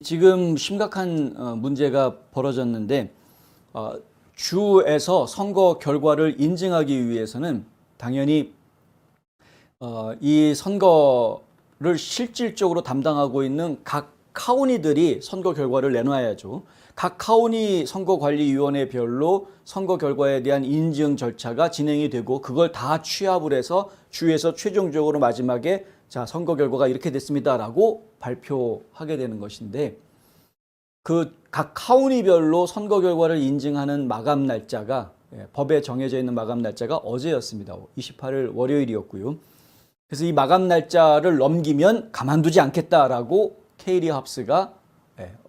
지금 심각한 문제가 벌어졌는데 주에서 선거 결과를 인증하기 위해서는 당연히 이 선거를 실질적으로 담당하고 있는 각 카운티들이 선거 결과를 내놔야죠. 각 카운티 선거관리위원회별로 선거 결과에 대한 인증 절차가 진행이 되고 그걸 다 취합을 해서 주에서 최종적으로 마지막에 자, 선거 결과가 이렇게 됐습니다라고 발표하게 되는 것인데 그 각 카운티별로 선거 결과를 인증하는 마감 날짜가 법에 정해져 있는 마감 날짜가 어제였습니다. 28일 월요일이었고요. 그래서 이 마감 날짜를 넘기면 가만두지 않겠다라고 케이리 합스가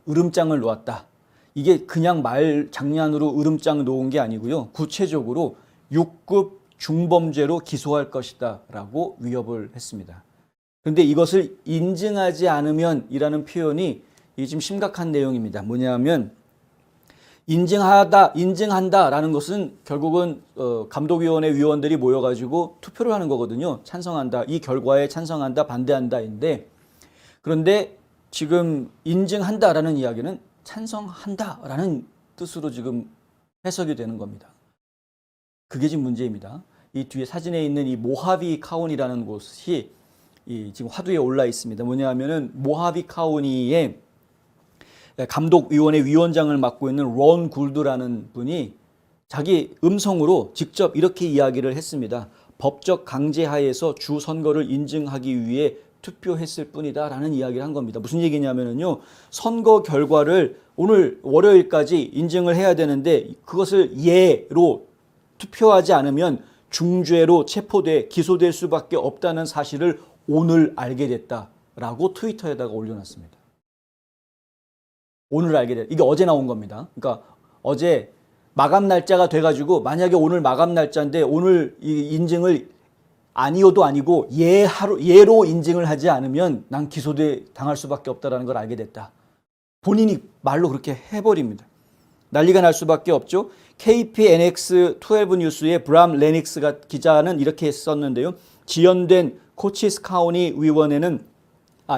으름장을 놓았다. 이게 그냥 말 장난으로 으름장 놓은 게 아니고요. 구체적으로 6급 중범죄로 기소할 것이다 라고 위협을 했습니다. 그런데 이것을 인증하지 않으면 이라는 표현이 이게 좀 심각한 내용입니다. 뭐냐면 인증한다라는 것은 결국은 감독위원회 위원들이 모여가지고 투표를 하는 거거든요. 찬성한다, 이 결과에 찬성한다, 반대한다인데 그런데 지금 인증한다라는 이야기는 찬성한다라는 뜻으로 지금 해석이 되는 겁니다. 그게 지금 문제입니다. 이 뒤에 사진에 있는 이 모하비 카운티라는 곳이 지금 화두에 올라 있습니다. 뭐냐면은 모하비 카운티의 감독위원회 위원장을 맡고 있는 론 굴드라는 분이 자기 음성으로 직접 이렇게 이야기를 했습니다. 법적 강제 하에서 주 선거를 인증하기 위해 투표했을 뿐이다 라는 이야기를 한 겁니다. 무슨 얘기냐면요. 선거 결과를 오늘 월요일까지 인증을 해야 되는데 그것을 예로 투표하지 않으면 중죄로 체포돼 기소될 수밖에 없다는 사실을 오늘 알게 됐다라고 트위터에다가 올려놨습니다. 오늘 알게 됐다. 이게 어제 나온 겁니다. 그러니까 어제 마감 날짜가 돼가지고 만약에 오늘 마감 날짜인데 오늘 이 인증을 아니어도 아니고 예로 인증을 하지 않으면 난 당할 수밖에 없다라는 걸 알게 됐다. 본인이 말로 그렇게 해버립니다. 난리가 날 수밖에 없죠. KPNX12 뉴스의 브람 레닉스 기자는 이렇게 썼는데요. 지연된 코치스 카운티 위원회는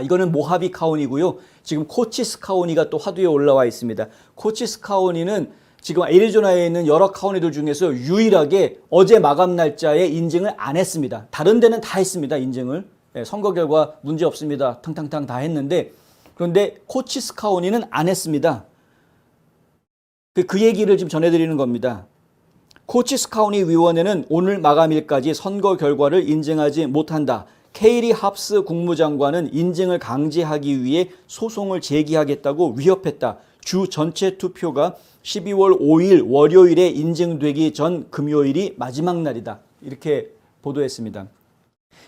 이거는 모하비 카운티고요. 지금 코치스 카운티가 또 화두에 올라와 있습니다. 코치스 카운티는 지금 애리조나에 있는 여러 카운티들 중에서 유일하게 어제 마감 날짜에 인증을 안 했습니다. 다른 데는 다 했습니다. 인증을. 선거 결과 문제 없습니다. 탕탕탕 다 했는데 그런데 코치스 카운티는 안 했습니다. 그 얘기를 지금 전해드리는 겁니다. 코치스 카운티 위원회는 오늘 마감일까지 선거 결과를 인증하지 못한다. 케이리 합스 국무장관은 인증을 강제하기 위해 소송을 제기하겠다고 위협했다. 주 전체 투표가 12월 5일 월요일에 인증되기 전 금요일이 마지막 날이다. 이렇게 보도했습니다.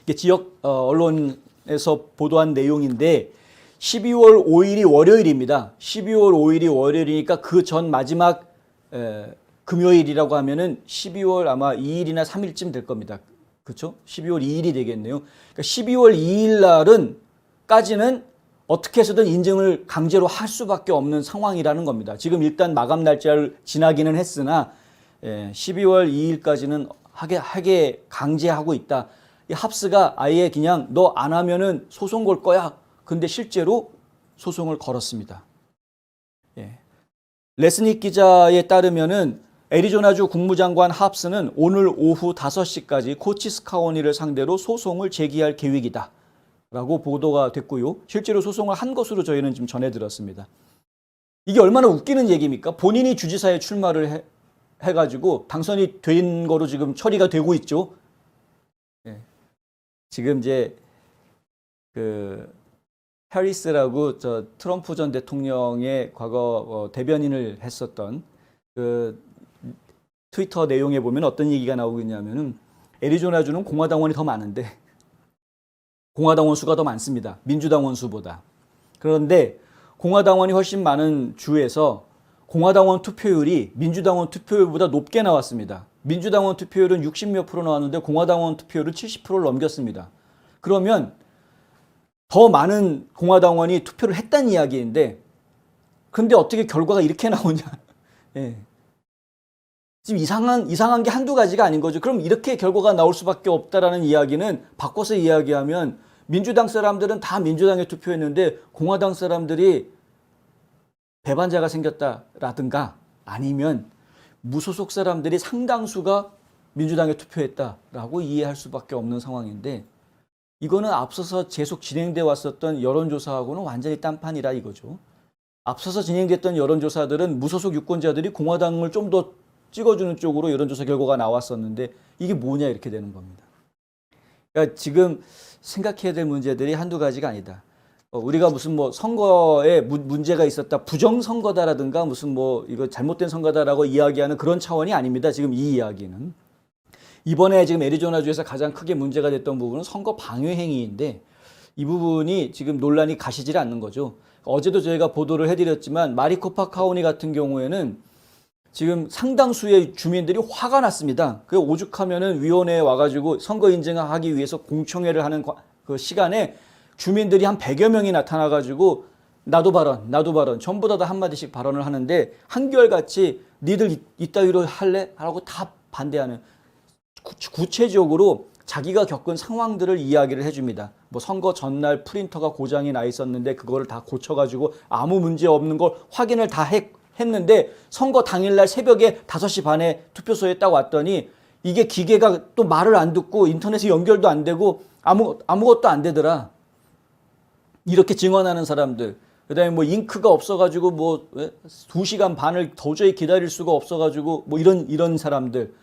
이게 지역 언론에서 보도한 내용인데 12월 5일이 월요일입니다. 12월 5일이 월요일이니까 그 전 마지막 금요일이라고 하면은 12월 아마 2일이나 3일쯤 될 겁니다. 그렇죠? 12월 2일이 되겠네요. 그러니까 12월 2일 날은 까지는 어떻게 해서든 인증을 강제로 할 수밖에 없는 상황이라는 겁니다. 지금 일단 마감 날짜를 지나기는 했으나 12월 2일까지는 하게 강제하고 있다. 이 합스가 아예 그냥 너 안 하면은 소송 걸 거야. 근데 실제로 소송을 걸었습니다. 레스닉 기자에 따르면은 애리조나주 국무장관 합스는 오늘 오후 5시까지 코치스 카운티를 상대로 소송을 제기할 계획이다 라고 보도가 됐고요. 실제로 소송을 한 것으로 저희는 지금 전해드렸습니다. 이게 얼마나 웃기는 얘기입니까? 본인이 주지사에 출마를 해가지고 당선이 된 거로 지금 처리가 되고 있죠. 지금 이제 해리스라고 트럼프 전 대통령의 과거 대변인을 했었던 트위터 내용에 보면 어떤 얘기가 나오고 있냐면은 애리조나주는 공화당원이 더 많은데 공화당원 수가 더 많습니다. 민주당원 수보다. 그런데 공화당원이 훨씬 많은 주에서 공화당원 투표율이 민주당원 투표율보다 높게 나왔습니다. 민주당원 투표율은 60몇 프로 나왔는데 공화당원 투표율은 70%를 넘겼습니다. 그러면 더 많은 공화당원이 투표를 했다는 이야기인데 그런데 어떻게 결과가 이렇게 나오냐. 지금 이상한 게 한두 가지가 아닌 거죠. 그럼 이렇게 결과가 나올 수밖에 없다라는 이야기는 바꿔서 이야기하면 민주당 사람들은 다 민주당에 투표했는데 공화당 사람들이 배반자가 생겼다라든가 아니면 무소속 사람들이 상당수가 민주당에 투표했다라고 이해할 수밖에 없는 상황인데 이거는 앞서서 계속 진행돼 왔었던 여론조사하고는 완전히 딴판이라 이거죠. 앞서서 진행됐던 여론조사들은 무소속 유권자들이 공화당을 좀 더 찍어주는 쪽으로 여론조사 결과가 나왔었는데 이게 뭐냐 이렇게 되는 겁니다. 그러니까 지금 생각해야 될 문제들이 한두 가지가 아니다. 우리가 무슨 뭐 선거에 문제가 있었다, 부정선거다라든가 무슨 뭐 이거 잘못된 선거다라고 이야기하는 그런 차원이 아닙니다. 지금 이 이야기는. 이번에 지금 애리조나주에서 가장 크게 문제가 됐던 부분은 선거 방해 행위인데 이 부분이 지금 논란이 가시질 않는 거죠. 어제도 저희가 보도를 해드렸지만 마리코파 카우니 같은 경우에는 지금 상당수의 주민들이 화가 났습니다. 그 오죽하면은 위원회에 와가지고 선거 인증하기 위해서 공청회를 하는 그 시간에 주민들이 한 100여 명이 나타나가지고 나도 발언 전부 다 한마디씩 발언을 하는데 한결같이 니들 이따위로 할래? 라고 다 반대하는 구체적으로 자기가 겪은 상황들을 이야기를 해줍니다. 뭐 선거 전날 프린터가 고장이 나 있었는데 그거를 다 고쳐가지고 아무 문제 없는 걸 확인을 다 했는데 선거 당일날 새벽에 5시 반에 투표소에 딱 왔더니 이게 기계가 또 말을 안 듣고 인터넷에 연결도 안 되고 아무것도 안 되더라. 이렇게 증언하는 사람들. 그다음에 뭐 잉크가 없어가지고 뭐 2시간 반을 도저히 기다릴 수가 없어가지고 뭐 이런 사람들.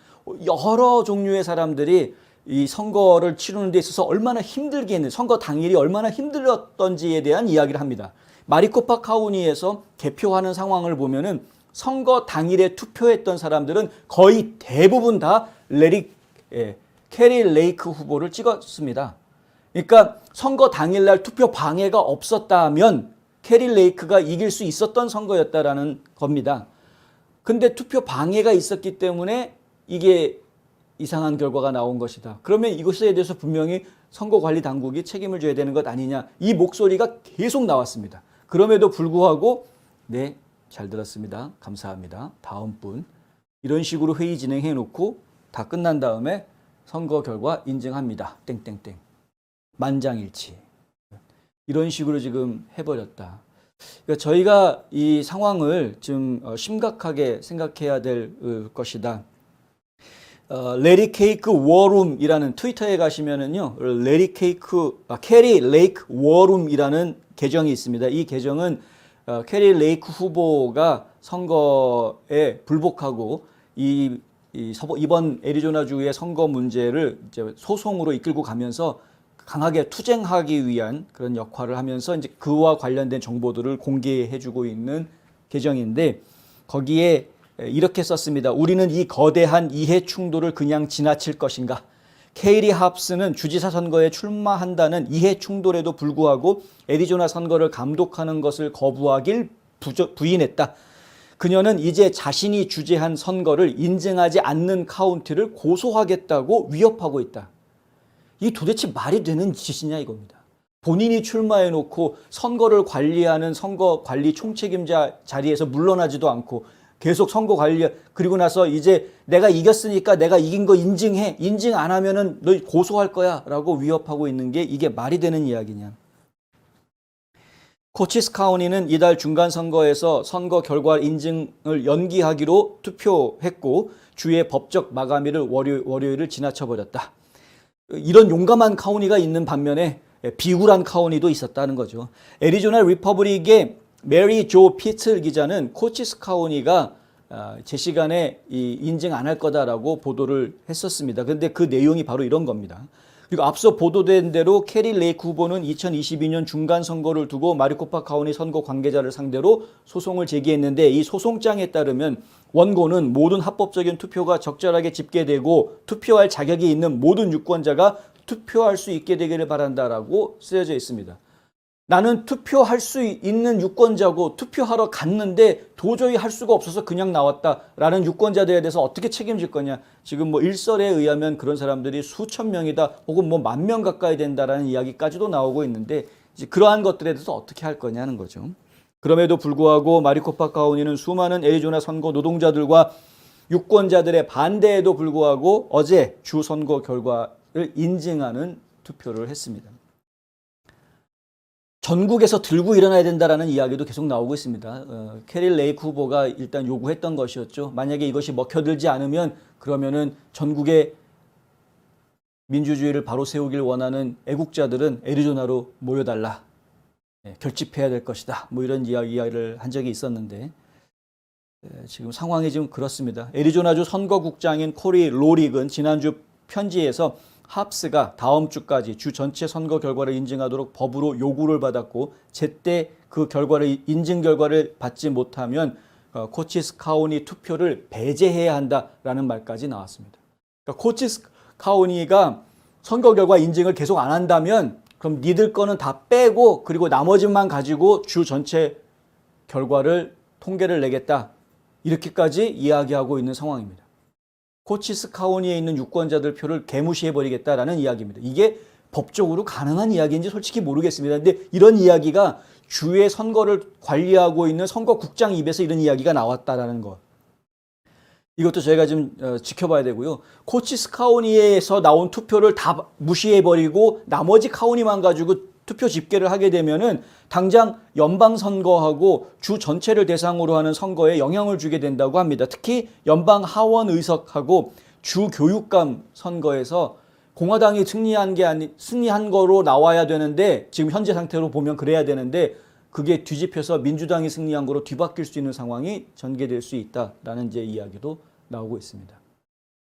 여러 종류의 사람들이 이 선거를 치르는 데 있어서 얼마나 힘들게 했는지, 선거 당일이 얼마나 힘들었던지에 대한 이야기를 합니다. 마리코파 카우니에서 개표하는 상황을 보면은 선거 당일에 투표했던 사람들은 거의 대부분 다 캐리 레이크 후보를 찍었습니다. 그러니까 선거 당일날 투표 방해가 없었다면 캐리 레이크가 이길 수 있었던 선거였다라는 겁니다. 근데 투표 방해가 있었기 때문에 이게 이상한 결과가 나온 것이다. 그러면 이것에 대해서 분명히 선거관리당국이 책임을 져야 되는 것 아니냐. 이 목소리가 계속 나왔습니다. 그럼에도 불구하고 네, 잘 들었습니다. 감사합니다. 다음 분. 이런 식으로 회의 진행해 놓고 다 끝난 다음에 선거 결과 인증합니다. 땡땡땡. 만장일치. 이런 식으로 지금 해버렸다. 그러니까 저희가 이 상황을 좀 심각하게 생각해야 될 것이다. 레리 케이크 워룸이라는 트위터에 가시면은요, 캐리 레이크 워룸이라는 계정이 있습니다. 이 계정은 캐리 레이크 후보가 선거에 불복하고 이번 애리조나주의 선거 문제를 이제 소송으로 이끌고 가면서 강하게 투쟁하기 위한 그런 역할을 하면서 이제 그와 관련된 정보들을 공개해주고 있는 계정인데 거기에 이렇게 썼습니다. 우리는 이 거대한 이해 충돌을 그냥 지나칠 것인가? 케이리 합스는 주지사 선거에 출마한다는 이해 충돌에도 불구하고 애리조나 선거를 감독하는 것을 거부하길 부인했다. 그녀는 이제 자신이 주재한 선거를 인증하지 않는 카운티를 고소하겠다고 위협하고 있다. 이 도대체 말이 되는 짓이냐 이겁니다. 본인이 출마해놓고 선거를 관리하는 선거관리 총책임자 자리에서 물러나지도 않고 계속 선거 관리, 그리고 나서 이제 내가 이겼으니까 내가 이긴 거 인증해. 인증 안 하면은 너 고소할 거야. 라고 위협하고 있는 게 이게 말이 되는 이야기냐. 코치스 카우니는 이달 중간 선거에서 선거 결과 인증을 연기하기로 투표했고 주의 법적 마감일을 월요일을 지나쳐버렸다. 이런 용감한 카우니가 있는 반면에 비굴한 카우니도 있었다는 거죠. 애리조나 리퍼블릭의 메리 조 피틀 기자는 코치스 카우니가 제 시간에 인증 안 할 거다라고 보도를 했었습니다. 그런데 그 내용이 바로 이런 겁니다. 그리고 앞서 보도된 대로 캐리 레이크 후보는 2022년 중간 선거를 두고 마리코파 카우니 선거 관계자를 상대로 소송을 제기했는데 이 소송장에 따르면 원고는 모든 합법적인 투표가 적절하게 집계되고 투표할 자격이 있는 모든 유권자가 투표할 수 있게 되기를 바란다라고 쓰여져 있습니다. 나는 투표할 수 있는 유권자고 투표하러 갔는데 도저히 할 수가 없어서 그냥 나왔다라는 유권자들에 대해서 어떻게 책임질 거냐. 지금 뭐 일설에 의하면 그런 사람들이 수천 명이다 혹은 뭐 10,000명 가까이 된다라는 이야기까지도 나오고 있는데 이제 그러한 것들에 대해서 어떻게 할 거냐는 거죠. 그럼에도 불구하고 마리코파 카우니는 수많은 애리조나 선거 노동자들과 유권자들의 반대에도 불구하고 어제 주 선거 결과를 인증하는 투표를 했습니다. 전국에서 들고 일어나야 된다라는 이야기도 계속 나오고 있습니다. 캐릴 레이크 후보가 일단 요구했던 것이었죠. 만약에 이것이 먹혀들지 않으면 그러면은 전국의 민주주의를 바로 세우길 원하는 애국자들은 애리조나로 모여달라. 결집해야 될 것이다. 뭐 이런 이야기를 한 적이 있었는데 지금 상황이 지금 그렇습니다. 애리조나주 선거국장인 코리 로릭은 지난주 편지에서 합스가 다음 주까지 주 전체 선거 결과를 인증하도록 법으로 요구를 받았고 제때 그 결과를 인증 결과를 받지 못하면 코치스 카운티 투표를 배제해야 한다라는 말까지 나왔습니다. 그러니까 코치스 카운티가 선거 결과 인증을 계속 안 한다면 그럼 니들 거는 다 빼고 그리고 나머지만 가지고 주 전체 결과를 통계를 내겠다. 이렇게까지 이야기하고 있는 상황입니다. 코치스 카운티에 있는 유권자들 표를 개무시해버리겠다라는 이야기입니다. 이게 법적으로 가능한 이야기인지 솔직히 모르겠습니다. 근데 이런 이야기가 주의 선거를 관리하고 있는 선거국장 입에서 이런 이야기가 나왔다라는 것. 이것도 저희가 좀 지켜봐야 되고요. 코치스 카운티에서 나온 투표를 다 무시해버리고 나머지 카운티만 가지고 투표 집계를 하게 되면은 당장 연방 선거하고 주 전체를 대상으로 하는 선거에 영향을 주게 된다고 합니다. 특히 연방 하원 의석하고 주 교육감 선거에서 공화당이 승리한 거로 나와야 되는데 지금 현재 상태로 보면 그래야 되는데 그게 뒤집혀서 민주당이 승리한 거로 뒤바뀔 수 있는 상황이 전개될 수 있다라는 이제 이야기도 나오고 있습니다.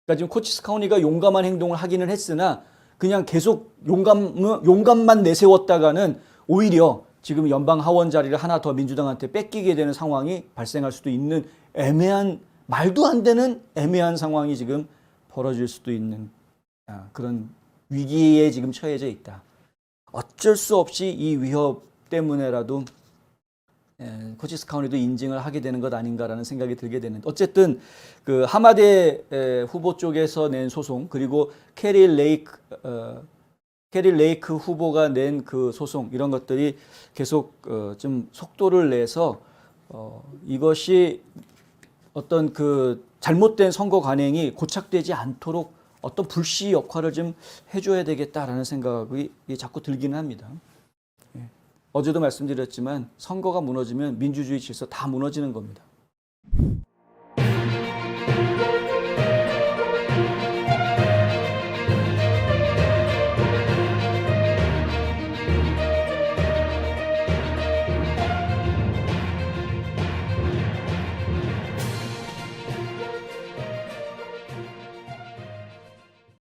그러니까 지금 코치스 카운티가 용감한 행동을 하기는 했으나 그냥 계속 용감만 내세웠다가는 오히려 지금 연방 하원 자리를 하나 더 민주당한테 뺏기게 되는 상황이 발생할 수도 있는 애매한 말도 안 되는 애매한 상황이 지금 벌어질 수도 있는 그런 위기에 지금 처해져 있다. 어쩔 수 없이 이 위협 때문에라도 코치스 카운티도 인증을 하게 되는 것 아닌가라는 생각이 들게 되는데 어쨌든 그 하마데 후보 쪽에서 낸 소송 그리고 캐릴 레이크 후보가 낸 그 소송 이런 것들이 계속 좀 속도를 내서 이것이 어떤 그 잘못된 선거 관행이 고착되지 않도록 어떤 불씨 역할을 좀 해줘야 되겠다라는 생각이 자꾸 들기는 합니다. 어제도 말씀드렸지만 선거가 무너지면 민주주의 질서 다 무너지는 겁니다.